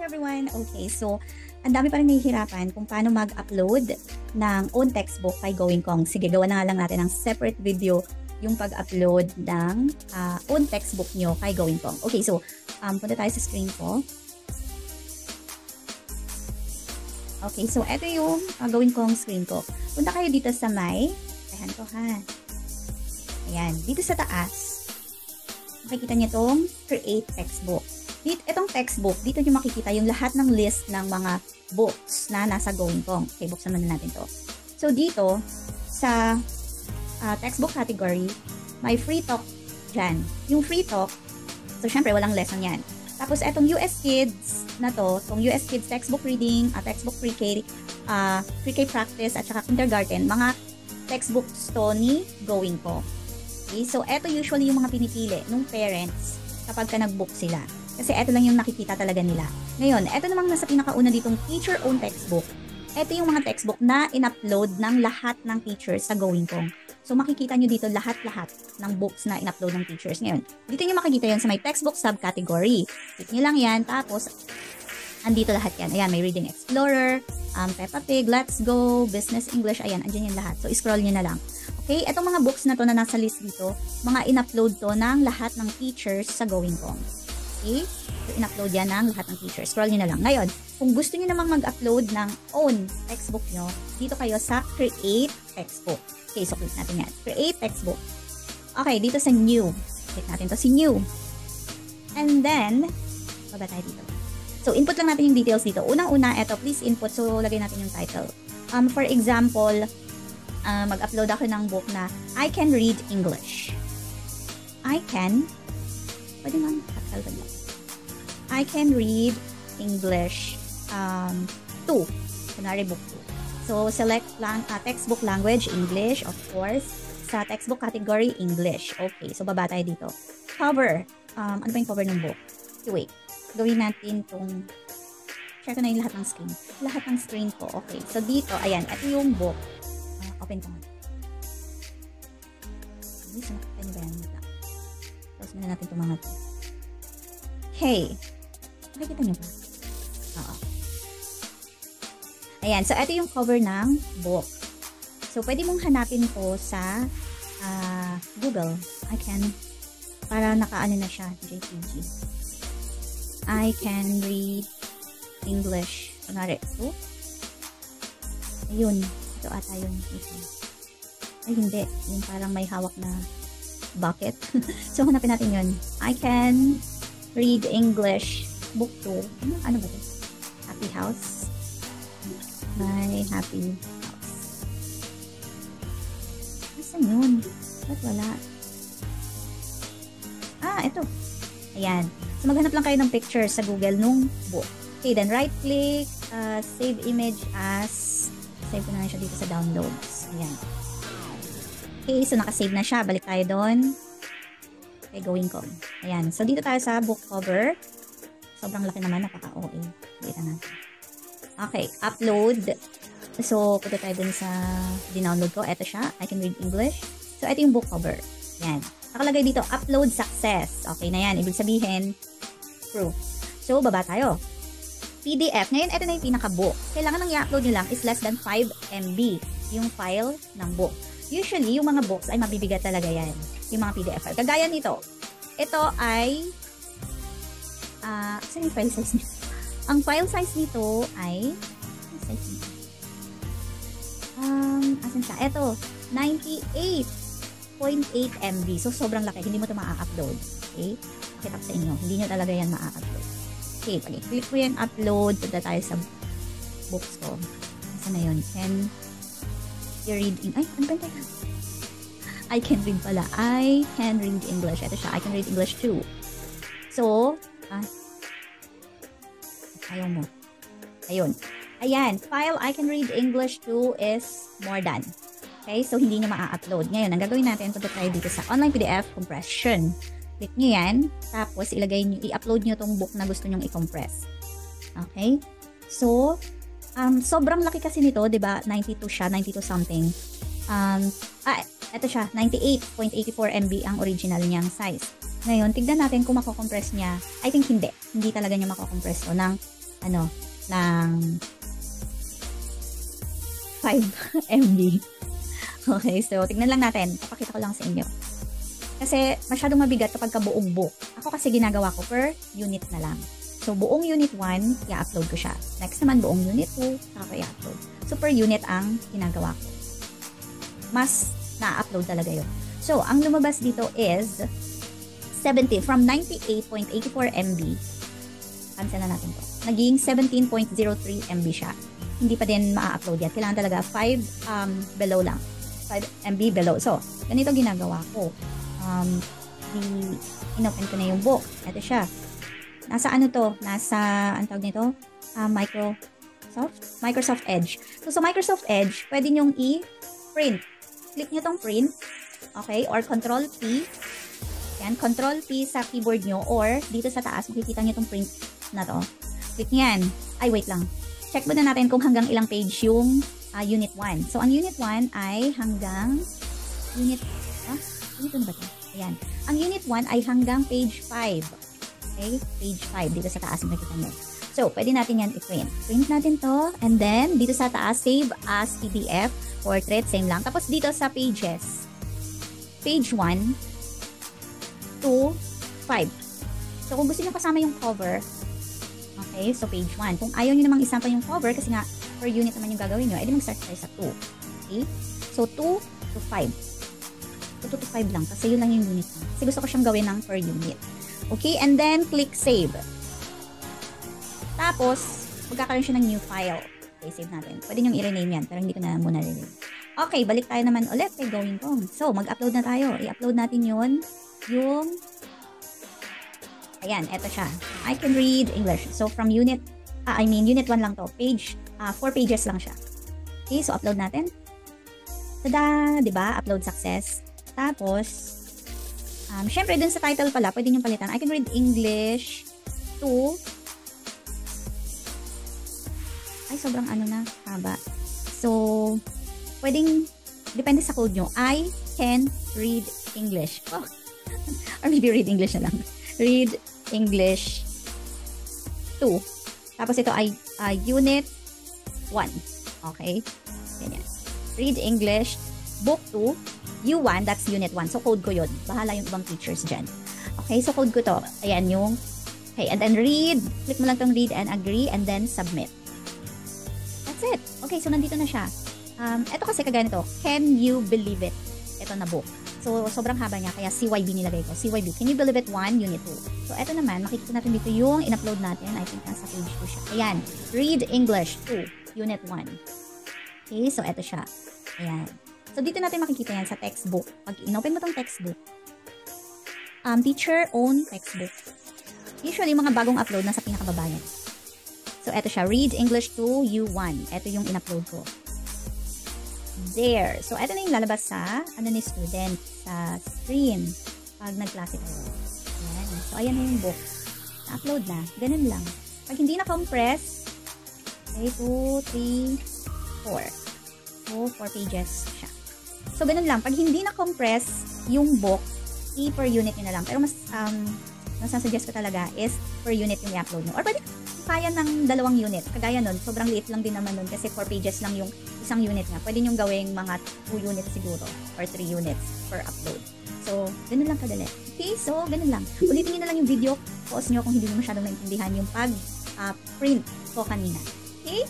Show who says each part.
Speaker 1: everyone! Okay, so ang dami pa rin nahihirapan kung paano mag-upload ng own textbook kay Going Kong. Sige, gawa na nga lang natin ng separate video yung pag-upload ng own textbook nyo kay Going Kong. Okay, so punta tayo sa screen ko. Okay, so ito yung Going Kong screen ko. Punta kayo dito sa may, ayan ko ha. Ayan, dito sa taas, makikita niyo itong create textbook. Itong textbook, dito nyo makikita yung lahat ng list ng mga books na nasa Going Kong. Okay, buksan muna natin to. So, dito, sa textbook category, may free talk dyan. Yung free talk, so syempre, walang lesson yan. Tapos, etong US Kids na to, itong US Kids textbook reading, textbook pre-K practice, at saka kindergarten, mga textbooks to ni Going Kong. Okay, so eto usually yung mga pinipili ng parents kapag ka nag-book sila. Kasi ito lang yung nakikita talaga nila. Ngayon, ito namang nasa pinakauna ditong teacher-owned textbook. Ito yung mga textbook na in-upload ng lahat ng teachers sa Going Kong. So, makikita nyo dito lahat-lahat ng books na in-upload ng teachers. Ngayon, dito nyo makikita yun sa may textbook subcategory. Click nyo lang yan, tapos, andito lahat yan. Ayan, may Reading Explorer, Peppa Pig, Let's Go, Business English, ayan, andyan yan lahat. So, scroll nyo na lang. Okay, itong mga books na to na nasa list dito, mga in-upload to ng lahat ng teachers sa Going Kong. Okay? So, in-upload yan ng lahat ng teachers. Scroll nyo na lang. Ngayon, kung gusto nyo namang mag-upload ng own textbook nyo, dito kayo sa Create Textbook. Okay, so click natin yan. Create Textbook. Okay, dito sa New. Click natin to si New. And then, baba tayo dito. So, input lang natin yung details dito. Unang-una, eto, please input. So, lagay natin yung title. For example, mag-upload ako ng book na I Can Read English. Pwede nga, I Can Read English 2. Kunwari book 2. So, select lang textbook language, English, of course. Sa textbook category, English. Okay, so baba tayo dito. Cover. Ano ba yung cover ng book? Okay, wait. Gawin natin itong, share ko na yung lahat ng screen. Lahat ng screen ko. Okay, so dito, ayan, ito yung book. Open ko nga. Okay, so nakita nyo ba yan? Close muna natin itong mga ito. Hey! Nakikita nyo ba? Oo. Ayan, so ito yung cover ng book. So, pwede mong hanapin ko sa Google. Para nakaano na siya, JPG. I Can Read English. Kunwari, ito. Ayun. Ito ata yun. Ay, hindi. Yung parang may hawak na bucket. So, hanapin natin yun. I Can Read English Book 2. Ano ba ito? Happy House. My Happy House. Nasaan yun? Ba't wala? Ito. Ayan. So, maghanap lang kayo ng picture sa Google nung book. Okay, then right-click, save image as, save ko na siya dito sa downloads. Ayan. Okay, so nakasave na siya. Balik tayo doon. Okay, Going Kong. Ayan. So, dito tayo sa book cover. Sobrang laki naman. Napaka-OA. Dito natin. Okay, upload. So, punta tayo dun sa dinownload ko. Ito siya. I Can Read English. So, ito yung book cover. Ayan. Nakalagay dito, upload success. Okay na yan. Ibig sabihin, proof. So, baba tayo. PDF. Ngayon, ito na yung pinaka-book. Kailangan nang i-upload nyo lang is less than 5 MB yung file ng book. Usually, yung mga books ay mabibigat talaga yan. Yung mga PDF file. Kagaya nito. Ito ay saan yung file size nito? Ang file size nito ay asan siya? Ito, 98.8 MB. So, sobrang laki. Hindi mo ito maa-upload. Okay? Pakita ko sa inyo. Hindi nyo talaga yan maa-upload. Okay, pag-click ko yan, upload. Punta tayo sa books ko. Saan na yun? Can you read English? Ay, ano ba ito? I can read pala. I can read English. Ito siya. I Can Read English 2. So, ayaw mo. Ayun. Ayan. File I Can Read English 2 is more than. Okay? So, hindi nyo maa-upload. Ngayon, ang gagawin natin, punta tayo dito sa online PDF compression. Click nyo yan. Tapos, i-upload nyo tong book na gusto nyong i-compress. Okay? So, sobrang laki kasi nito, diba? 92 siya, 92 something. Ito siya, 98.84 MB ang original niyang size. Ngayon, tignan natin kung mako-compress niya. I think hindi. Hindi talaga niya mako-compress to ng ng 5 MB. Okay, so tignan lang natin. Papakita ko lang sa inyo. Kasi masyadong mabigat kapag buong book. Ako kasi ginagawa ko per unit na lang. So, buong unit 1, i-upload ko siya. Next naman, buong unit 2, saka i-upload. So, per unit ang ginagawa ko. Mas na-upload talaga yun. So, ang lumabas dito is 70 from 98.84 MB. Cancel na natin to. Naging 17.03 MB siya. Hindi pa din ma-upload yan. Kailangan talaga 5 below lang. 5 MB below. So, ganito ginagawa ko. Inopen ko na yung book. Ito siya. Nasa ano to? Nasa, ang tawag nito? Microsoft Edge. So, sa Microsoft Edge, pwede nyong i-print. Click nyo tong print. Okay? Or Control P. Yan. Control P sa keyboard nyo. Or, dito sa taas, makikita nyo tong print na to. Click nyan. Ay, wait lang. Check muna natin kung hanggang ilang page yung Unit 1. So, ang Unit 1 ay hanggang Unit na ba ito? Ayan. Ang Unit 1 ay hanggang page 5. Okay? Page 5. Dito sa taas, makikita nyo. So, pwede natin yan i-print. Print natin to. And then, dito sa taas, save as PDF. Portrait, same lang. Tapos, dito sa pages. Page 1 to 5. So, kung gusto nyo kasama yung cover, okay? So, page 1. Kung ayaw nyo namang isama yung cover, kasi nga, per unit naman yung gagawin nyo, edi mag-start tayo sa 2. Okay? So, 2 to 5. 2 to 5 lang, kasi yun lang yung unit. Kasi gusto ko siyang gawin ng per unit. Okay? And then, click save. Tapos, magkakaroon siya ng new file. Okay, save natin. Pwede nyo i-rename yan, pero hindi ko na muna rename. Okay, balik tayo naman ulit kay Going Kong. So, mag-upload na tayo. I-upload natin yun. Ayan, eto siya. I can read English. So, from unit, unit 1 lang to. Page, 4 pages lang siya. Okay, so upload natin. Tada! Diba? Upload success. Tapos, syempre dun sa title pala, pwede nyo palitan. I can read English to... Ay, sobrang haba. So, pwedeng, depende sa code nyo. I can read English. Oh. Or maybe read English na lang. Read English 2. Tapos ito ay Unit 1. Okay? Ganyan. Read English Book 2. U1, that's Unit 1. So, code ko yun. Bahala yung ibang teachers dyan. Okay? So, code ko to. Ayan yung... Okay, and then read. Click mo lang tong read and agree and then submit. That's it. Okay, so nandito na siya. Ito kasi kagaya nito. Can you believe it? Ito na book. So, sobrang haba niya. Kaya CYB nilagay ko. CYB. Can you believe it 1, Unit 2. So, ito naman. Makikita natin dito yung in-upload natin. I think nasa page 2 siya. Ayan. Read English 2, Unit 1. Okay. So, ito siya. Ayan. So, dito natin makikita yan sa textbook. Pag in-open mo tong textbook, teacher own textbook. Usually, mga bagong upload nasa pinakababa yan. So, ito siya. Read English 2, U1. Ito yung in-upload ko. There. So, ito na yung lalabas sa, ni student, sa screen, pag nag-klase kayo. Ayan. So, ayan na yung book. Na-upload na. Ganun lang. Pag hindi na-compress, okay, 2, 3, 4. So, 4 pages siya. So, ganun lang. Pag hindi na-compress yung book, per unit nyo na lang. Pero mas nasusuggest ko talaga is per unit yung i-upload nyo. Or pwede kaya ng 2 unit. Kagaya nun, sobrang liit lang din naman nun kasi 4 pages lang yung isang unit nga. Pwede nyong gawing mga 2 units siguro or 3 units per upload. So, ganun lang kadali. Okay, so ganun lang. Ulitin nyo na lang yung video. Pause nyo kung hindi nyo masyadong naintindihan yung pag-print ko kanina. Okay?